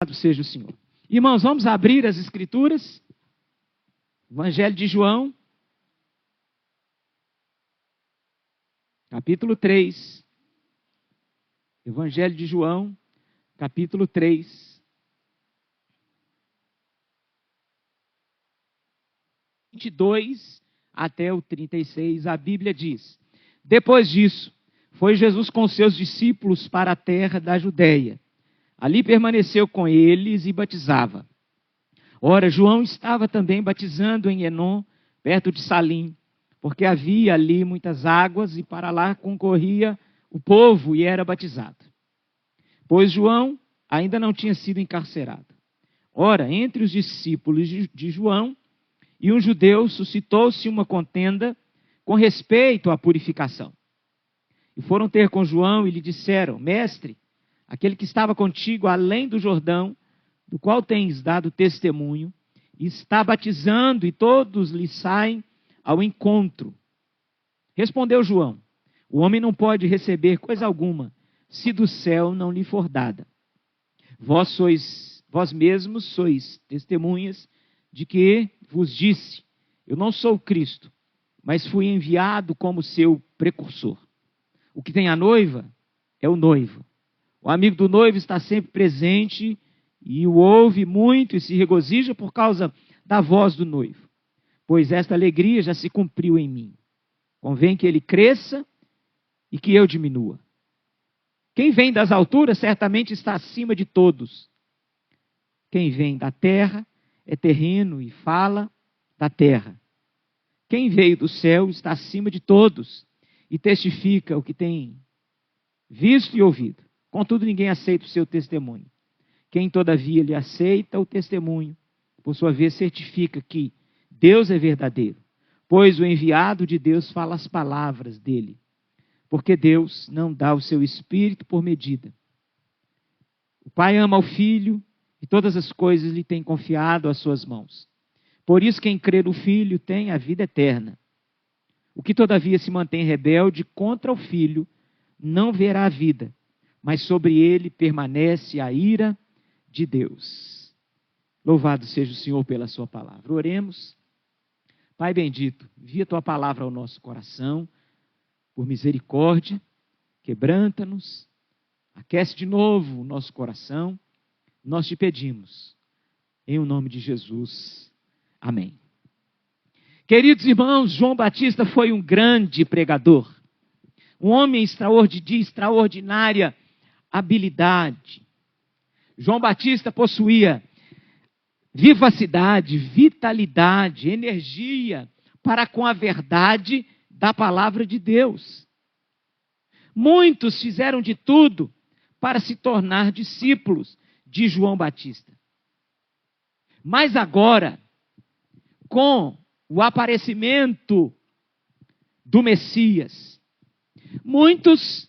Louvado seja o Senhor. Irmãos, vamos abrir as Escrituras. Evangelho de João, capítulo 3. Evangelho de João, capítulo 3. 22 até o 36, a Bíblia diz: Depois disso, foi Jesus com seus discípulos para a terra da Judéia. Ali permaneceu com eles e batizava. Ora, João estava também batizando em Enom, perto de Salim, porque havia ali muitas águas e para lá concorria o povo e era batizado. Pois João ainda não tinha sido encarcerado. Ora, entre os discípulos de João e um judeu suscitou-se uma contenda com respeito à purificação. E foram ter com João e lhe disseram: Mestre, aquele que estava contigo além do Jordão, do qual tens dado testemunho, está batizando e todos lhe saem ao encontro. Respondeu João: O homem não pode receber coisa alguma, se do céu não lhe for dada. Vós mesmos sois testemunhas de que vos disse: Eu não sou o Cristo, mas fui enviado como seu precursor. O que tem a noiva é o noivo. O amigo do noivo está sempre presente e o ouve muito e se regozija por causa da voz do noivo. Pois esta alegria já se cumpriu em mim. Convém que ele cresça e que eu diminua. Quem vem das alturas certamente está acima de todos. Quem vem da terra é terreno e fala da terra. Quem veio do céu está acima de todos e testifica o que tem visto e ouvido. Contudo, ninguém aceita o seu testemunho. Quem, todavia, lhe aceita o testemunho, por sua vez, certifica que Deus é verdadeiro, pois o enviado de Deus fala as palavras dele, porque Deus não dá o seu Espírito por medida. O Pai ama o Filho e todas as coisas lhe tem confiado às suas mãos. Por isso, quem crê no Filho tem a vida eterna. O que, todavia, se mantém rebelde contra o Filho, não verá a vida, mas sobre ele permanece a ira de Deus. Louvado seja o Senhor pela sua palavra. Oremos. Pai bendito, envia a tua palavra ao nosso coração, por misericórdia, quebranta-nos, aquece de novo o nosso coração. Nós te pedimos, em o nome de Jesus. Amém. Queridos irmãos, João Batista foi um grande pregador, um homem de extraordinária habilidade. João Batista possuía vivacidade, vitalidade, energia para com a verdade da palavra de Deus. Muitos fizeram de tudo para se tornar discípulos de João Batista. Mas agora, com o aparecimento do Messias, muitos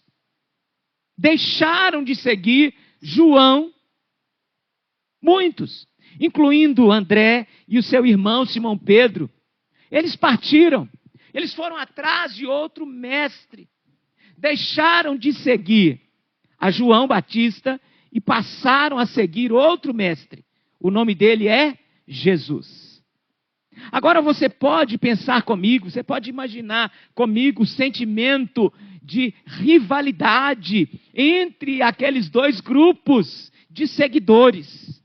deixaram de seguir João, muitos, incluindo André e o seu irmão Simão Pedro. Eles partiram, eles foram atrás de outro mestre, deixaram de seguir a João Batista e passaram a seguir outro mestre. O nome dele é Jesus. Agora você pode pensar comigo, você pode imaginar comigo o sentimento de rivalidade entre aqueles dois grupos de seguidores,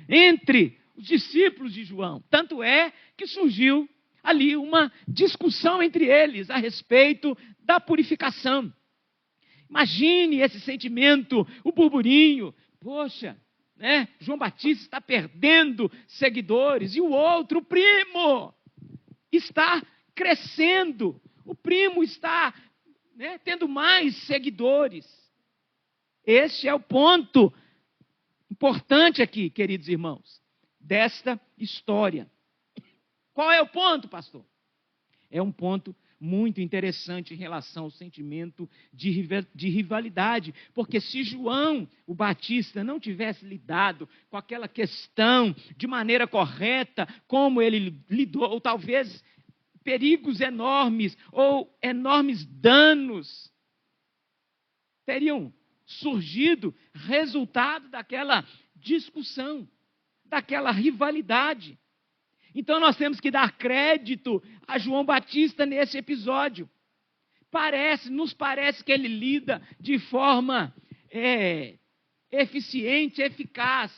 entre os discípulos de João. Tanto é que surgiu ali uma discussão entre eles a respeito da purificação. Imagine esse sentimento, o burburinho. Poxa, João Batista está perdendo seguidores e o outro, o primo, está crescendo. O primo está tendo mais seguidores. Este é o ponto importante aqui, queridos irmãos, desta história. Qual é o ponto, pastor? É um ponto muito interessante em relação ao sentimento de rivalidade, porque se João, o Batista, não tivesse lidado com aquela questão de maneira correta, como ele lidou, ou talvez perigos enormes, ou enormes danos teriam surgido resultado daquela discussão, daquela rivalidade. Então nós temos que dar crédito a João Batista nesse episódio. Nos parece que ele lida de forma eficiente, eficaz,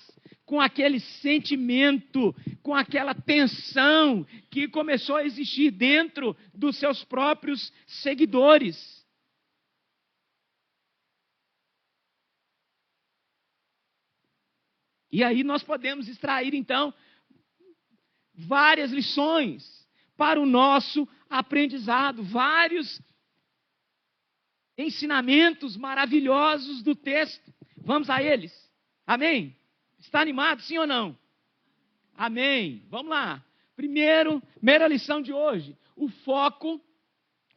com aquele sentimento, com aquela tensão que começou a existir dentro dos seus próprios seguidores. E aí nós podemos extrair, então, várias lições para o nosso aprendizado, vários ensinamentos maravilhosos do texto. Vamos a eles. Amém? Está animado, sim ou não? Amém. Vamos lá. Primeira lição de hoje. O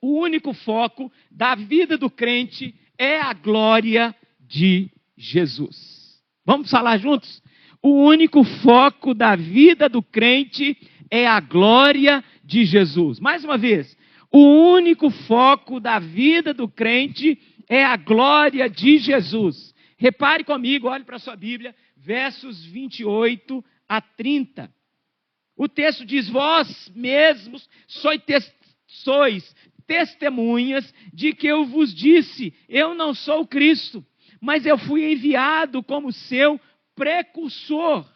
único foco da vida do crente é a glória de Jesus. Vamos falar juntos? O único foco da vida do crente é a glória de Jesus. Mais uma vez. O único foco da vida do crente é a glória de Jesus. Repare comigo, olhe para a sua Bíblia, versos 28 a 30. O texto diz: vós mesmos sois testemunhas de que eu vos disse, eu não sou o Cristo, mas eu fui enviado como seu precursor.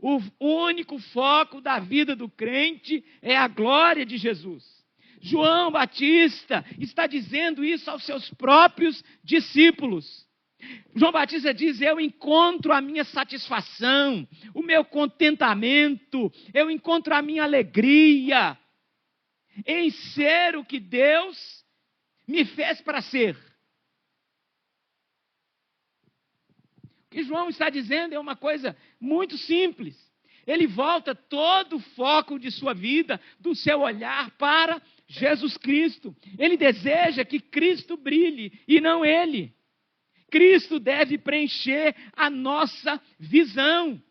O único foco da vida do crente é a glória de Jesus. João Batista está dizendo isso aos seus próprios discípulos. João Batista diz: eu encontro a minha satisfação, o meu contentamento, eu encontro a minha alegria em ser o que Deus me fez para ser. O que João está dizendo é uma coisa muito simples. Ele volta todo o foco de sua vida, do seu olhar para Jesus Cristo. Ele deseja que Cristo brilhe e não ele. Cristo deve preencher a nossa visão.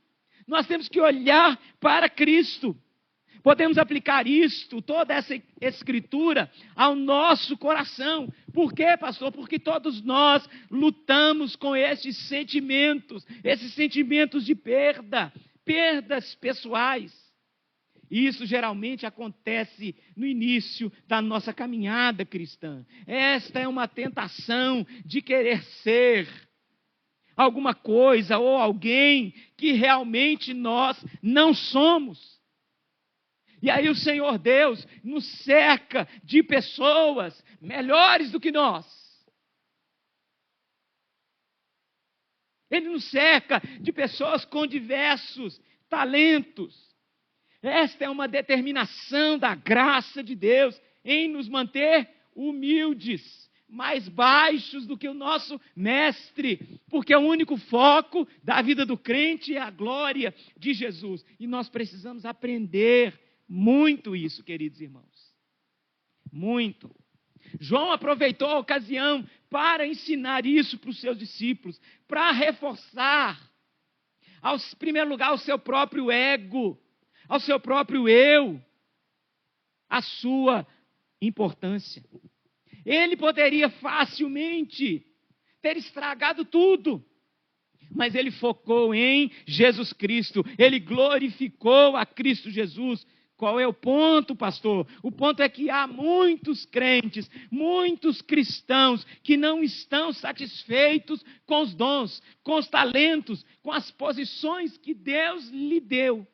Nós temos que olhar para Cristo. Podemos aplicar toda essa escritura, ao nosso coração. Por quê, pastor? Porque todos nós lutamos com esses sentimentos de perdas pessoais. E isso geralmente acontece no início da nossa caminhada cristã. Esta é uma tentação de querer ser alguma coisa ou alguém que realmente nós não somos. E aí o Senhor Deus nos cerca de pessoas melhores do que nós. Ele nos cerca de pessoas com diversos talentos. Esta é uma determinação da graça de Deus em nos manter humildes, mais baixos do que o nosso mestre, porque o único foco da vida do crente é a glória de Jesus. E nós precisamos aprender muito isso, queridos irmãos. Muito. João aproveitou a ocasião para ensinar isso para os seus discípulos, para reforçar, em primeiro lugar, o seu próprio ego, ao seu próprio eu, a sua importância. Ele poderia facilmente ter estragado tudo, mas ele focou em Jesus Cristo, ele glorificou a Cristo Jesus. Qual é o ponto, pastor? O ponto é que há muitos crentes, muitos cristãos que não estão satisfeitos com os dons, com os talentos, com as posições que Deus lhe deu.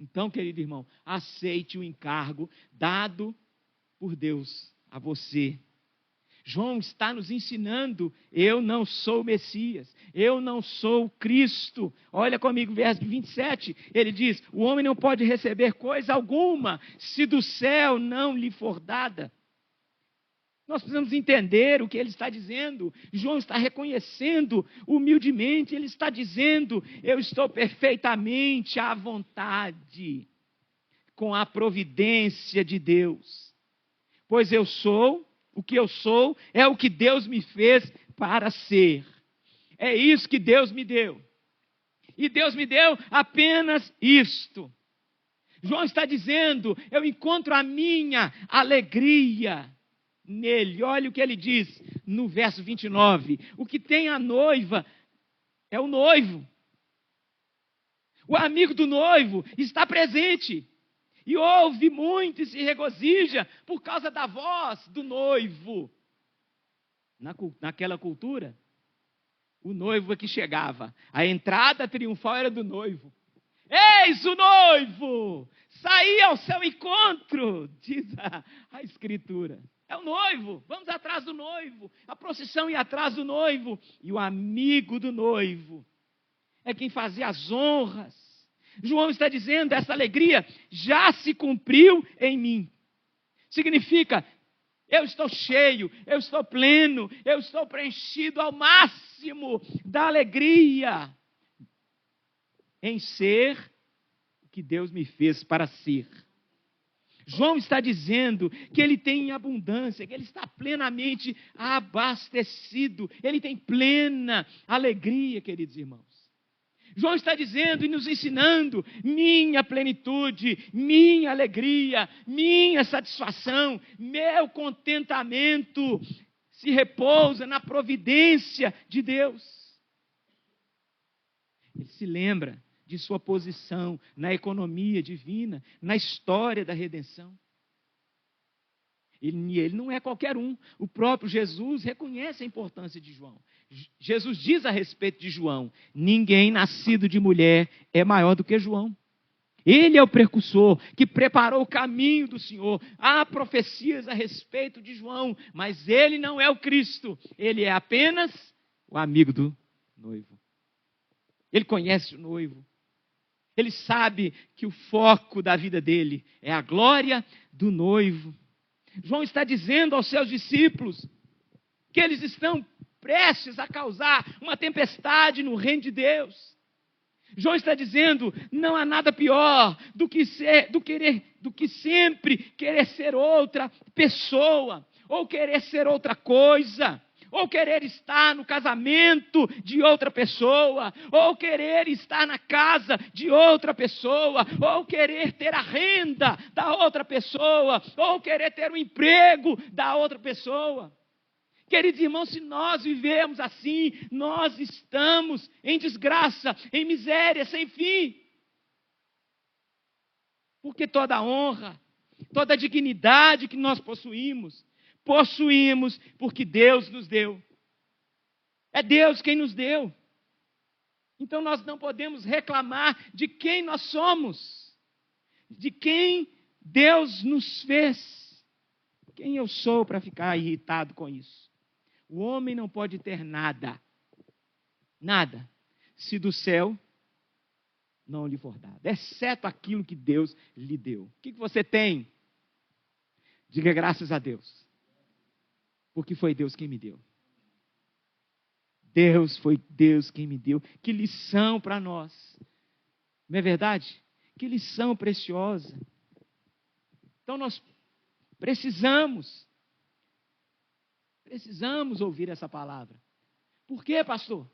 Então, querido irmão, aceite o encargo dado por Deus a você. João está nos ensinando: eu não sou o Messias, eu não sou o Cristo. Olha comigo, verso 27, ele diz: o homem não pode receber coisa alguma se do céu não lhe for dada. Nós precisamos entender o que ele está dizendo. João está reconhecendo humildemente, ele está dizendo: eu estou perfeitamente à vontade com a providência de Deus, pois eu sou o que eu sou, é o que Deus me fez para ser. É isso que Deus me deu. E Deus me deu apenas isto. João está dizendo: eu encontro a minha alegria nele. Olha o que ele diz no verso 29. O que tem a noiva é o noivo. O amigo do noivo está presente. E ouve muito e se regozija por causa da voz do noivo. Naquela cultura, o noivo que chegava. A entrada triunfal era do noivo. Eis o noivo! Saí ao seu encontro, diz a Escritura. É o noivo, vamos atrás do noivo. A procissão ia atrás do noivo. E o amigo do noivo é quem fazia as honras. João está dizendo, essa alegria já se cumpriu em mim. Significa, eu estou cheio, eu estou pleno, eu estou preenchido ao máximo da alegria em ser o que Deus me fez para ser. João está dizendo que ele tem abundância, que ele está plenamente abastecido, ele tem plena alegria, queridos irmãos. João está dizendo e nos ensinando, minha plenitude, minha alegria, minha satisfação, meu contentamento se repousa na providência de Deus. Ele se lembra de sua posição na economia divina, na história da redenção. Ele não é qualquer um. O próprio Jesus reconhece a importância de João. Jesus diz a respeito de João, ninguém nascido de mulher é maior do que João. Ele é o precursor que preparou o caminho do Senhor. Há profecias a respeito de João, mas ele não é o Cristo. Ele é apenas o amigo do noivo. Ele conhece o noivo. Ele sabe que o foco da vida dele é a glória do noivo. João está dizendo aos seus discípulos que eles estão prestes a causar uma tempestade no reino de Deus. João está dizendo, não há nada pior do que sempre querer ser outra pessoa, ou querer ser outra coisa, ou querer estar no casamento de outra pessoa, ou querer estar na casa de outra pessoa, ou querer ter a renda da outra pessoa, ou querer ter o emprego da outra pessoa. Queridos irmãos, se nós vivemos assim, nós estamos em desgraça, em miséria, sem fim. Porque toda a honra, toda a dignidade que nós possuímos porque Deus nos deu. É Deus quem nos deu. Então nós não podemos reclamar de quem nós somos, de quem Deus nos fez. Quem eu sou para ficar irritado com isso? O homem não pode ter nada, se do céu não lhe for dado, exceto aquilo que Deus lhe deu. O que você tem? Diga graças a Deus, porque foi Deus quem me deu. Foi Deus quem me deu. Que lição para nós, não é verdade? Que lição preciosa. Então nós precisamos ouvir essa palavra. Por quê, pastor?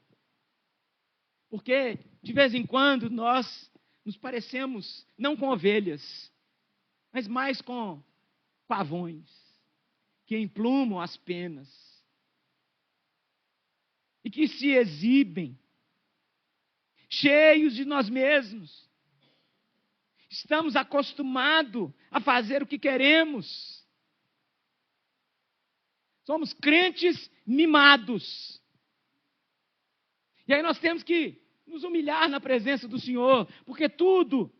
Porque de vez em quando nós nos parecemos não com ovelhas, mas mais com pavões que emplumam as penas e que se exibem cheios de nós mesmos. Estamos acostumados a fazer o que queremos. Somos crentes mimados. E aí nós temos que nos humilhar na presença do Senhor, porque tudo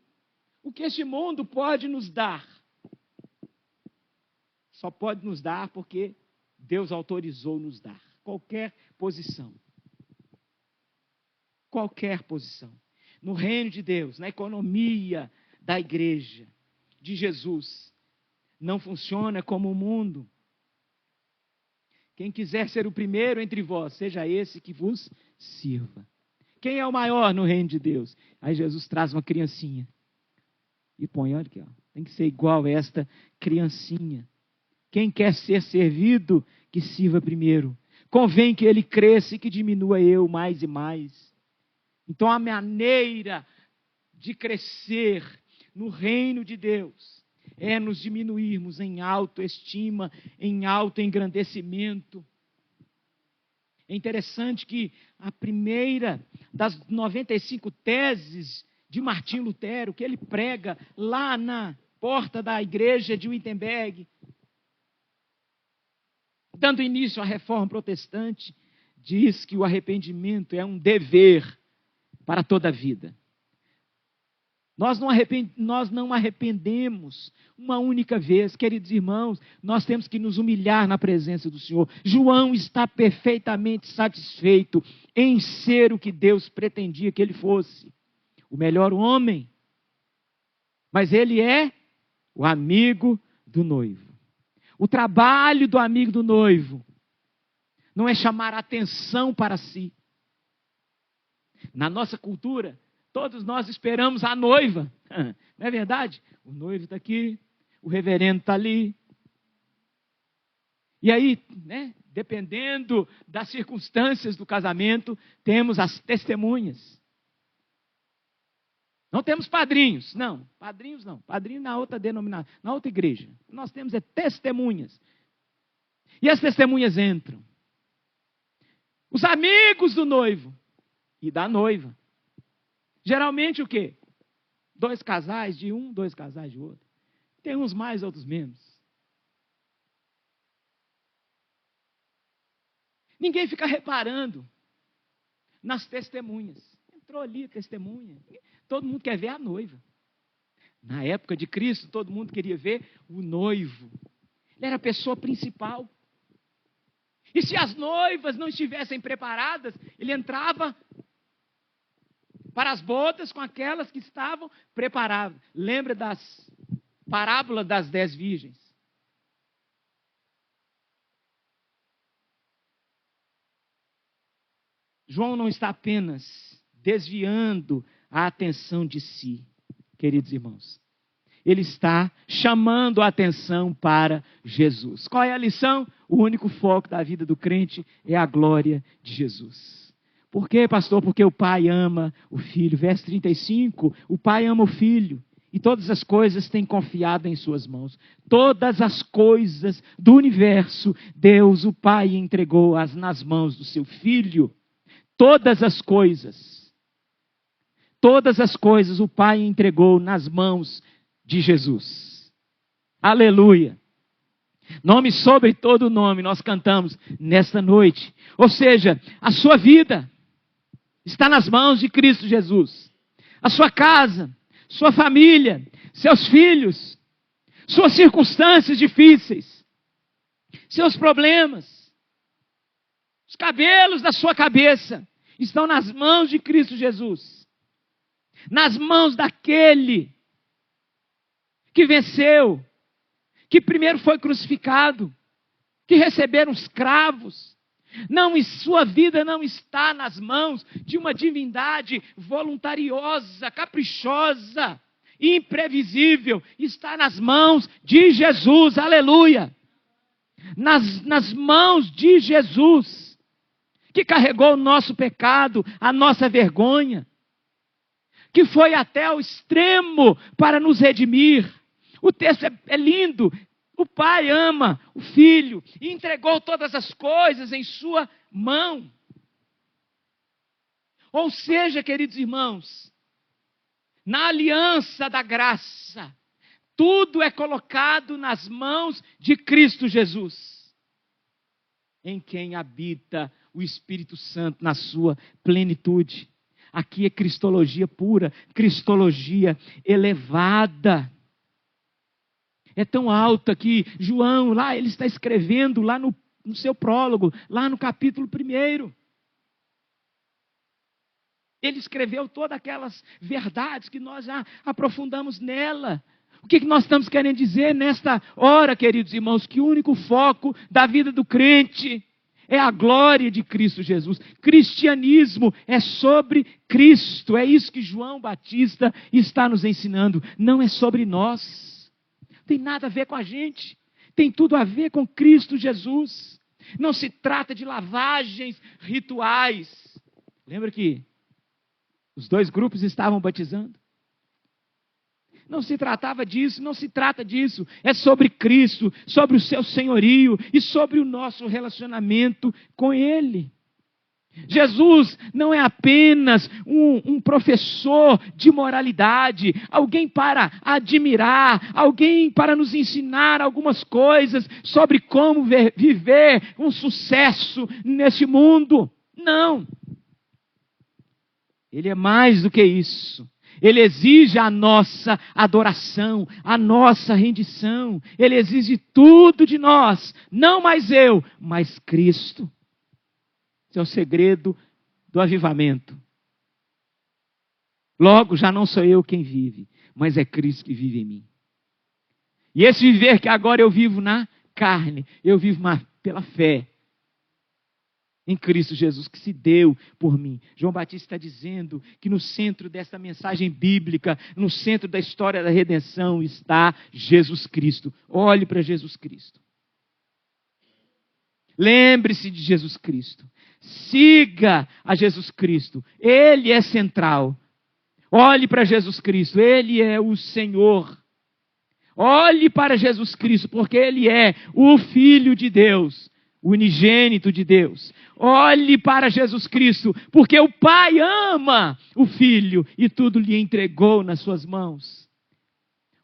o que este mundo pode nos dar, só pode nos dar porque Deus autorizou nos dar. Qualquer posição. Qualquer posição. No reino de Deus, na economia da igreja, de Jesus, não funciona como o mundo. Quem quiser ser o primeiro entre vós, seja esse que vos sirva. Quem é o maior no reino de Deus? Aí Jesus traz uma criancinha. E põe, olha aqui, ó, tem que ser igual a esta criancinha. Quem quer ser servido, que sirva primeiro. Convém que ele cresça e que diminua eu mais e mais. Então a maneira de crescer no reino de Deus é nos diminuirmos em autoestima, em autoengrandecimento. É interessante que a primeira das 95 teses de Martim Lutero, que ele prega lá na porta da igreja de Wittenberg, dando início à reforma protestante, diz que o arrependimento é um dever para toda a vida. Nós não arrependemos uma única vez, queridos irmãos, nós temos que nos humilhar na presença do Senhor. João está perfeitamente satisfeito em ser o que Deus pretendia que ele fosse, o melhor homem, mas ele é o amigo do noivo. O trabalho do amigo do noivo não é chamar a atenção para si. Na nossa cultura, todos nós esperamos a noiva, não é verdade? O noivo está aqui, o reverendo está ali. E aí, né, dependendo das circunstâncias do casamento, temos as testemunhas. Não temos padrinhos, não. Padrinhos não. Padrinho na outra denominação, na outra igreja. Nós temos testemunhas. E as testemunhas entram. Os amigos do noivo e da noiva. Geralmente o quê? 2 casais de um, 2 casais de outro. Tem uns mais, outros menos. Ninguém fica reparando nas testemunhas. Entrou ali a testemunha. Todo mundo quer ver a noiva. Na época de Cristo, todo mundo queria ver o noivo. Ele era a pessoa principal. E se as noivas não estivessem preparadas, ele entrava para as bodas com aquelas que estavam preparadas. Lembra das parábolas das 10 virgens? João não está apenas desviando a atenção de si, queridos irmãos. Ele está chamando a atenção para Jesus. Qual é a lição? O único foco da vida do crente é a glória de Jesus. Por quê, pastor? Porque o Pai ama o Filho. Verso 35, o Pai ama o Filho e todas as coisas têm confiado em suas mãos. Todas as coisas do universo, Deus, o Pai, entregou nas mãos do seu Filho. Todas as coisas o Pai entregou nas mãos de Jesus. Aleluia. Nome sobre todo nome, nós cantamos nesta noite. Ou seja, a sua vida está nas mãos de Cristo Jesus. A sua casa, sua família, seus filhos, suas circunstâncias difíceis, seus problemas, os cabelos da sua cabeça estão nas mãos de Cristo Jesus. Nas mãos daquele que venceu, que primeiro foi crucificado, que receberam os cravos. Não, e sua vida não está nas mãos de uma divindade voluntariosa, caprichosa, imprevisível. Está nas mãos de Jesus, aleluia. Nas mãos de Jesus, que carregou o nosso pecado, a nossa vergonha, que foi até o extremo para nos redimir. O texto é lindo. O Pai ama o Filho e entregou todas as coisas em sua mão. Ou seja, queridos irmãos, na aliança da graça, tudo é colocado nas mãos de Cristo Jesus, em quem habita o Espírito Santo na sua plenitude. Aqui é cristologia pura, cristologia elevada. É tão alta que João, lá ele está escrevendo, lá no seu prólogo, lá no capítulo 1. Ele escreveu todas aquelas verdades que nós já aprofundamos nela. O que nós estamos querendo dizer nesta hora, queridos irmãos? Que o único foco da vida do crente é a glória de Cristo Jesus. Cristianismo é sobre Cristo. É isso que João Batista está nos ensinando. Não é sobre nós. Não tem nada a ver com a gente. Tem tudo a ver com Cristo Jesus. Não se trata de lavagens rituais. Lembra que os 2 grupos estavam batizando? Não se tratava disso, não se trata disso. É sobre Cristo, sobre o seu senhorio e sobre o nosso relacionamento com Ele. Jesus não é apenas um professor de moralidade, alguém para admirar, alguém para nos ensinar algumas coisas sobre como viver um sucesso neste mundo. Não. Ele é mais do que isso. Ele exige a nossa adoração, a nossa rendição. Ele exige tudo de nós. Não mais eu, mas Cristo. Esse é o segredo do avivamento. Logo, já não sou eu quem vive, mas é Cristo que vive em mim. E esse viver que agora eu vivo na carne, eu vivo pela fé em Cristo Jesus, que se deu por mim. João Batista está dizendo que no centro dessa mensagem bíblica, no centro da história da redenção, está Jesus Cristo. Olhe para Jesus Cristo. Lembre-se de Jesus Cristo. Siga a Jesus Cristo. Ele é central. Olhe para Jesus Cristo. Ele é o Senhor. Olhe para Jesus Cristo, porque Ele é o Filho de Deus, o unigênito de Deus. Olhe para Jesus Cristo, porque o Pai ama o Filho e tudo lhe entregou nas suas mãos.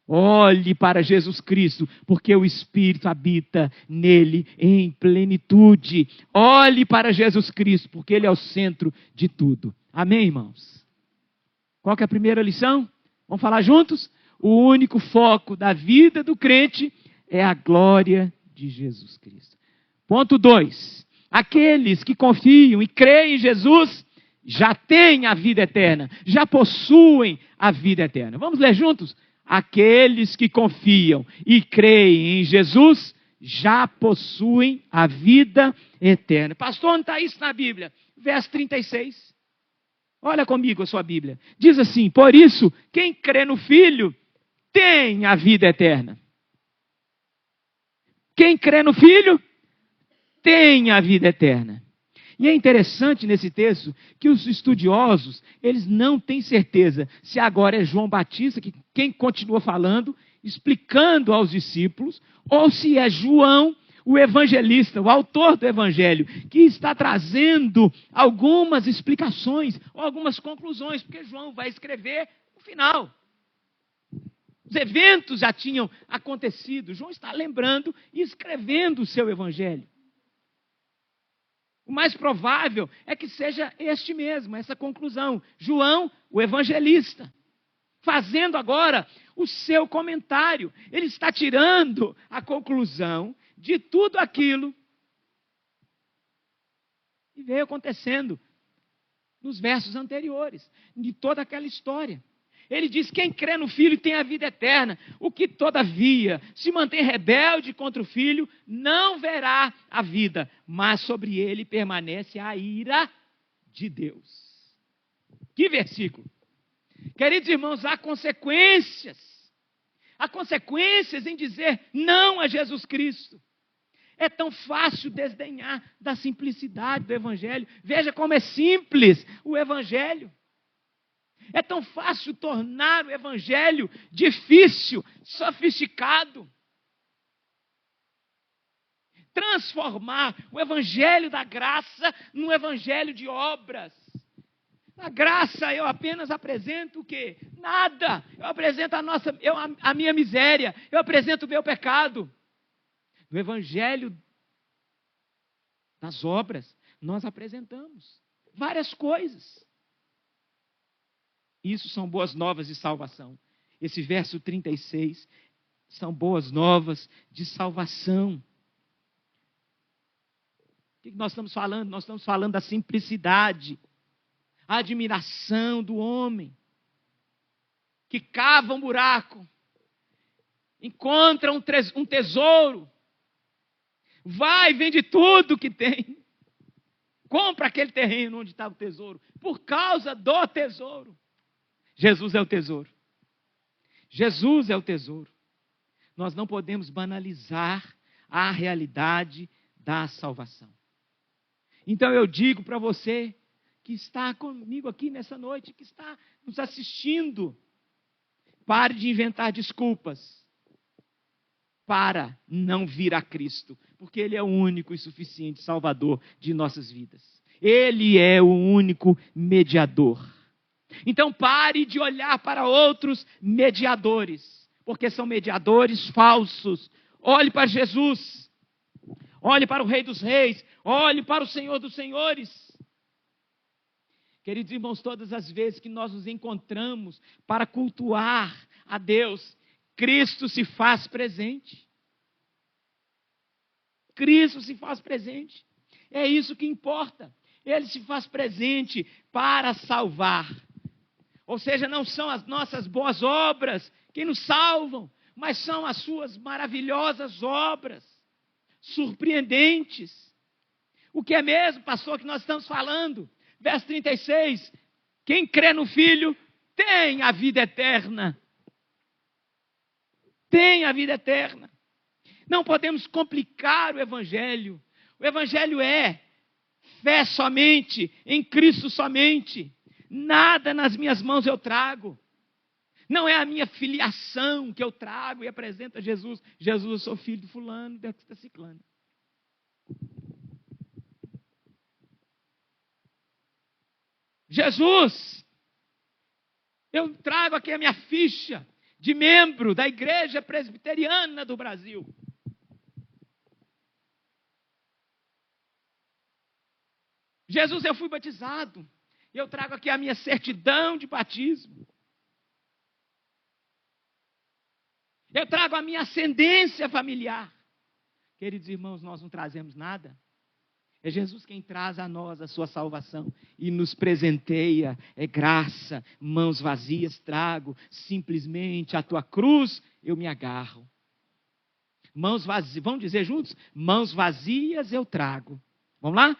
Olhe para Jesus Cristo, porque o Espírito habita nele em plenitude. Olhe para Jesus Cristo, porque Ele é o centro de tudo. Amém, irmãos? Qual que é a primeira lição? Vamos falar juntos? O único foco da vida do crente é a glória de Jesus Cristo. Ponto 2. Aqueles que confiam e creem em Jesus já têm a vida eterna, já possuem a vida eterna. Vamos ler juntos? Aqueles que confiam e creem em Jesus já possuem a vida eterna. Pastor, onde está isso na Bíblia? Verso 36. Olha comigo a sua Bíblia. Diz assim: por isso, quem crê no Filho tem a vida eterna. Quem crê no Filho tem a vida eterna. E é interessante nesse texto que os estudiosos, eles não têm certeza se agora é João Batista, quem continua falando, explicando aos discípulos, ou se é João, o evangelista, o autor do evangelho, que está trazendo algumas explicações, ou algumas conclusões, porque João vai escrever o final. Os eventos já tinham acontecido, João está lembrando e escrevendo o seu evangelho. O mais provável é que seja este mesmo, essa conclusão. João, o evangelista, fazendo agora o seu comentário. Ele está tirando a conclusão de tudo aquilo que veio acontecendo nos versos anteriores, de toda aquela história. Ele diz: quem crê no Filho tem a vida eterna. O que, todavia, se mantém rebelde contra o Filho, não verá a vida, mas sobre ele permanece a ira de Deus. Que versículo! Queridos irmãos, há consequências. Há consequências em dizer não a Jesus Cristo. É tão fácil desdenhar da simplicidade do Evangelho. Veja como é simples o Evangelho. É tão fácil tornar o Evangelho difícil, sofisticado. Transformar o Evangelho da graça num Evangelho de obras. Na graça eu apenas apresento o quê? Nada. Eu apresento a minha miséria. Eu apresento o meu pecado. No Evangelho das obras, nós apresentamos várias coisas. Isso são boas novas de salvação. Esse verso 36 são boas novas de salvação. O que nós estamos falando? Nós estamos falando da simplicidade, a admiração do homem que cava um buraco, encontra um tesouro, vai, vende tudo que tem, compra aquele terreno onde está o tesouro, por causa do tesouro. Jesus é o tesouro. Jesus é o tesouro. Nós não podemos banalizar a realidade da salvação. Então eu digo para você que está comigo aqui nessa noite, que está nos assistindo, Pare de inventar desculpas para não vir a Cristo, porque Ele é o único e suficiente Salvador de nossas vidas. Ele é o único mediador. Então pare de olhar para outros mediadores, porque são mediadores falsos. Olhe para Jesus, olhe para o Rei dos Reis, olhe para o Senhor dos Senhores. Queridos irmãos, todas as vezes que nós nos encontramos para cultuar a Deus, Cristo se faz presente. Cristo se faz presente. É isso que importa. Ele se faz presente para salvar. Ou seja, não são as nossas boas obras que nos salvam, mas são as suas maravilhosas obras, surpreendentes. O que é mesmo, pastor, que nós estamos falando? Verso 36, quem crê no Filho tem a vida eterna. Tem a vida eterna. Não podemos complicar o Evangelho. O Evangelho é fé somente, em Cristo somente. Nada nas minhas mãos eu trago. Não é a minha filiação que eu trago e apresento a Jesus. Jesus, eu sou filho de fulano, da ciclana. Jesus, eu trago aqui a minha ficha de membro da Igreja Presbiteriana do Brasil. Jesus, eu fui batizado. Eu trago aqui a minha certidão de batismo. Eu trago a minha ascendência familiar. Queridos irmãos, nós não trazemos nada. É Jesus quem traz a nós a sua salvação e nos presenteia. É graça, mãos vazias trago, simplesmente a tua cruz eu me agarro. Mãos vazias, vamos dizer juntos? Mãos vazias eu trago. Vamos lá?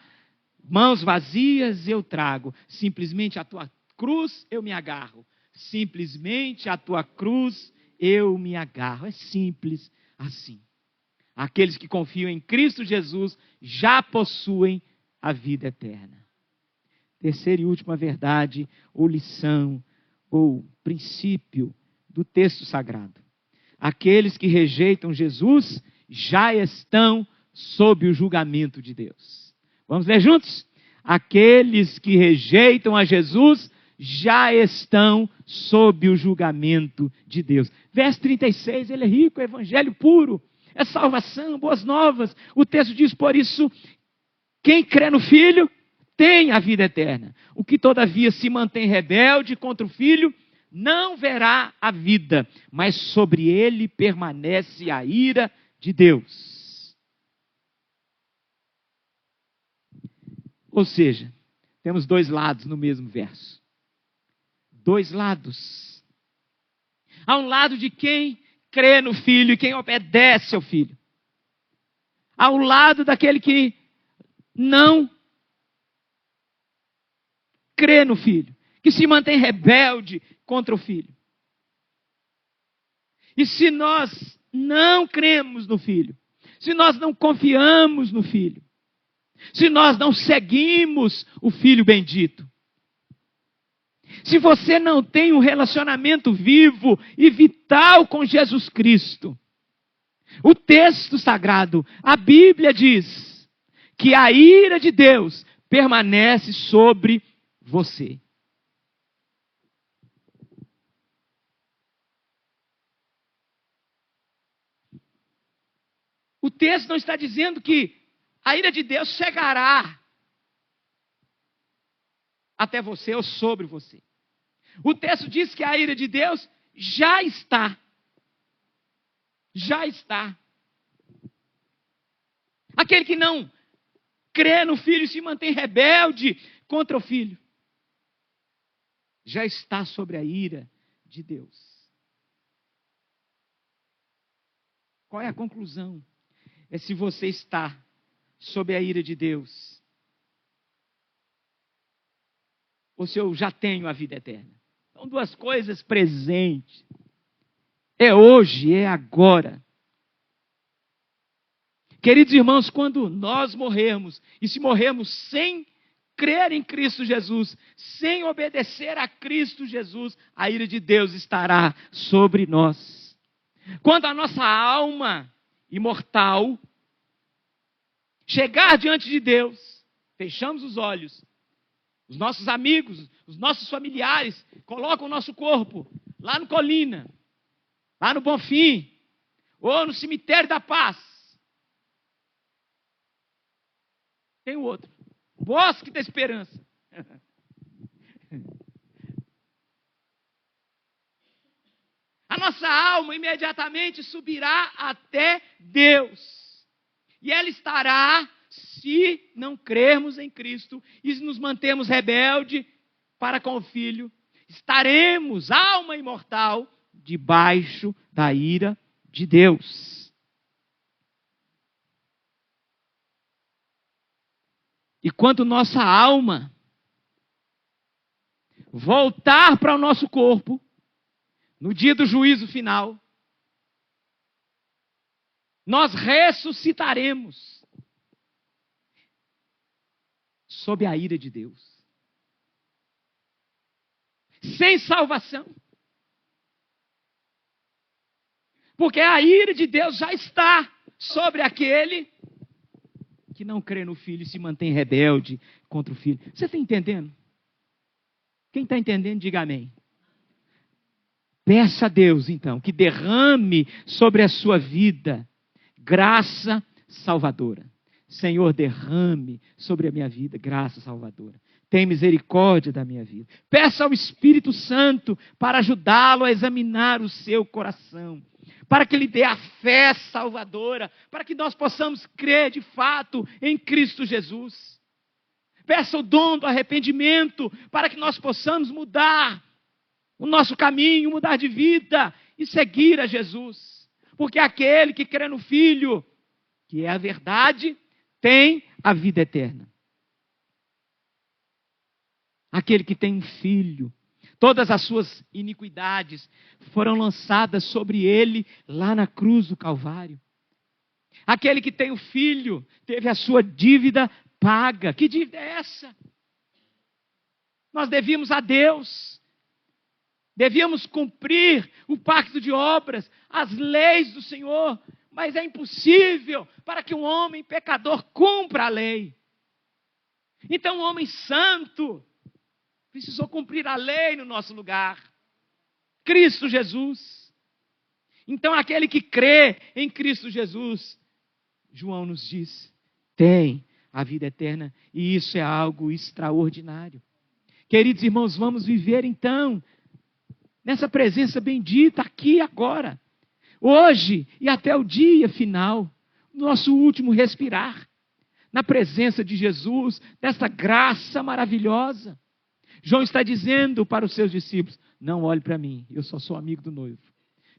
Mãos vazias eu trago, simplesmente a tua cruz eu me agarro. Simplesmente a tua cruz eu me agarro. É simples assim. Aqueles que confiam em Cristo Jesus já possuem a vida eterna. Terceira e última verdade, ou lição, ou princípio do texto sagrado. Aqueles que rejeitam Jesus já estão sob o julgamento de Deus. Vamos ler juntos? Aqueles que rejeitam a Jesus já estão sob o julgamento de Deus. Verso 36, ele é rico, é evangelho puro, é salvação, boas novas. O texto diz, por isso, quem crê no Filho tem a vida eterna. O que todavia se mantém rebelde contra o Filho não verá a vida, mas sobre ele permanece a ira de Deus. Ou seja, temos dois lados no mesmo verso. Dois lados. Há um lado de quem crê no Filho e quem obedece ao Filho. Há um lado daquele que não crê no Filho, que se mantém rebelde contra o Filho. E se nós não cremos no Filho, se nós não confiamos no Filho, se nós não seguimos o Filho bendito, se você não tem um relacionamento vivo e vital com Jesus Cristo, o texto sagrado, a Bíblia diz que a ira de Deus permanece sobre você. O texto não está dizendo que a ira de Deus chegará até você ou sobre você. O texto diz que a ira de Deus já está. Já está. Aquele que não crê no Filho e se mantém rebelde contra o Filho, já está sobre a ira de Deus. Qual é a conclusão? É se você está sob a ira de Deus, ou se eu já tenho a vida eterna. São duas coisas presentes. É hoje, é agora. Queridos irmãos, quando nós morrermos, e se morrermos sem crer em Cristo Jesus, sem obedecer a Cristo Jesus, a ira de Deus estará sobre nós. Quando a nossa alma imortal chegar diante de Deus, fechamos os olhos, os nossos amigos, os nossos familiares colocam o nosso corpo lá no Colina, lá no Bonfim, ou no Cemitério da Paz. Tem o outro, Bosque da Esperança. A nossa alma imediatamente subirá até Deus. E ela estará, se não crermos em Cristo e nos mantermos rebelde para com o Filho, estaremos, alma imortal, debaixo da ira de Deus. E quando nossa alma voltar para o nosso corpo, no dia do juízo final, nós ressuscitaremos sob a ira de Deus, sem salvação, porque a ira de Deus já está sobre aquele que não crê no Filho e se mantém rebelde contra o Filho. Você está entendendo? Quem está entendendo, diga amém. Peça a Deus, então, que derrame sobre a sua vida graça salvadora. Senhor, derrame sobre a minha vida graça salvadora. Tem misericórdia da minha vida. Peça ao Espírito Santo para ajudá-lo a examinar o seu coração, para que lhe dê a fé salvadora, para que nós possamos crer de fato em Cristo Jesus. Peça o dom do arrependimento, para que nós possamos mudar o nosso caminho, mudar de vida e seguir a Jesus. Porque aquele que crê no Filho, que é a verdade, tem a vida eterna. Aquele que tem um filho, todas as suas iniquidades foram lançadas sobre ele lá na cruz do Calvário. Aquele que tem o filho teve a sua dívida paga. Que dívida é essa? Nós devíamos a Deus. Devíamos cumprir o pacto de obras, as leis do Senhor, mas é impossível para que um homem pecador cumpra a lei. Então, um homem santo precisou cumprir a lei no nosso lugar. Cristo Jesus. Então, aquele que crê em Cristo Jesus, João nos diz, tem a vida eterna, e isso é algo extraordinário. Queridos irmãos, vamos viver então nessa presença bendita aqui agora, hoje e até o dia final, nosso último respirar, na presença de Jesus, dessa graça maravilhosa. João está dizendo para os seus discípulos, não olhe para mim, eu só sou amigo do noivo.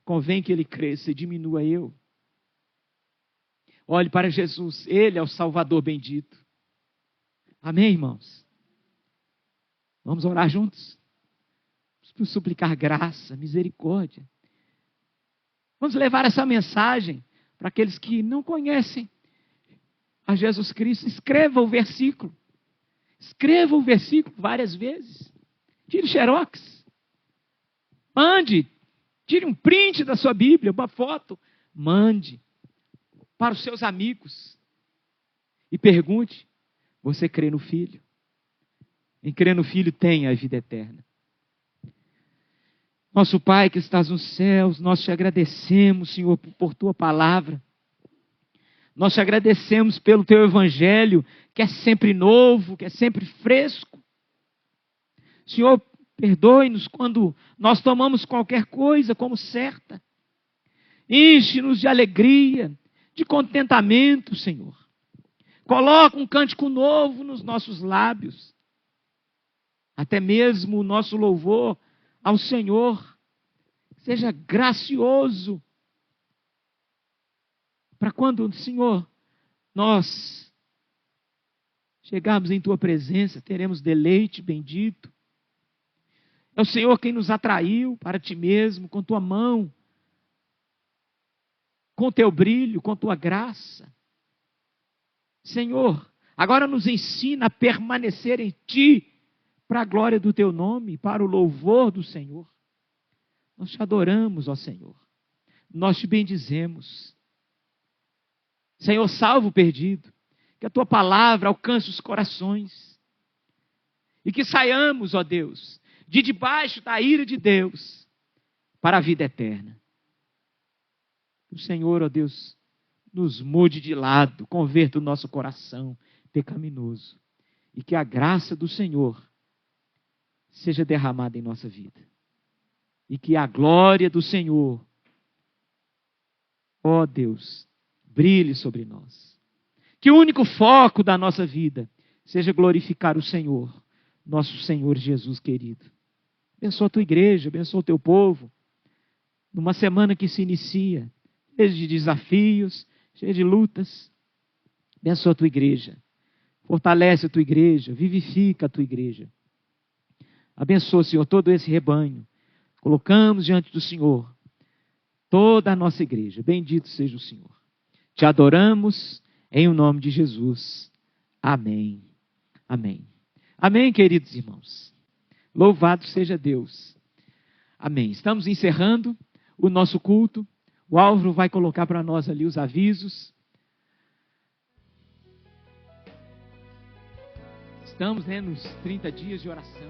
Convém que ele cresça e diminua eu. Olhe para Jesus, ele é o Salvador bendito. Amém, irmãos? Vamos orar juntos? Vamos suplicar graça, misericórdia. Vamos levar essa mensagem para aqueles que não conhecem a Jesus Cristo. Escreva o versículo. Escreva o versículo várias vezes. Tire xerox. Mande. Tire um print da sua Bíblia, uma foto. Mande para os seus amigos. E pergunte, você crê no Filho? Em crer no Filho tem a vida eterna. Nosso Pai que estás nos céus, nós te agradecemos, Senhor, por tua palavra. Nós te agradecemos pelo teu evangelho, que é sempre novo, que é sempre fresco. Senhor, perdoe-nos quando nós tomamos qualquer coisa como certa. Enche-nos de alegria, de contentamento, Senhor. Coloca um cântico novo nos nossos lábios. Até mesmo o nosso louvor ao Senhor seja gracioso, para quando, Senhor, nós chegarmos em tua presença, teremos deleite bendito. É o Senhor quem nos atraiu para ti mesmo, com tua mão, com teu brilho, com tua graça. Senhor, Agora nos ensina a permanecer em Ti, para a glória do Teu nome, para o louvor do Senhor. Nós te adoramos, ó Senhor. Nós te bendizemos. Senhor, salva o perdido. Que a Tua palavra alcance os corações. E que saiamos, ó Deus, de debaixo da ira de Deus, para a vida eterna. O Senhor, ó Deus, nos mude de lado, converta o nosso coração pecaminoso. E que a graça do Senhor seja derramada em nossa vida. E que a glória do Senhor, ó Deus, brilhe sobre nós. Que o único foco da nossa vida seja glorificar o Senhor, nosso Senhor Jesus querido. Abençoa a tua igreja, abençoa o teu povo, numa semana que se inicia, cheia de desafios, cheia de lutas. Abençoa a tua igreja, fortalece a tua igreja, vivifica a tua igreja. Abençoa, Senhor, todo esse rebanho. Colocamos diante do Senhor toda a nossa igreja. Bendito seja o Senhor. Te adoramos em o nome de Jesus. Amém. Amém. Amém, queridos irmãos. Louvado seja Deus. Amém. Estamos encerrando o nosso culto. O Álvaro vai colocar para nós ali os avisos. Estamos, nos 30 dias de oração.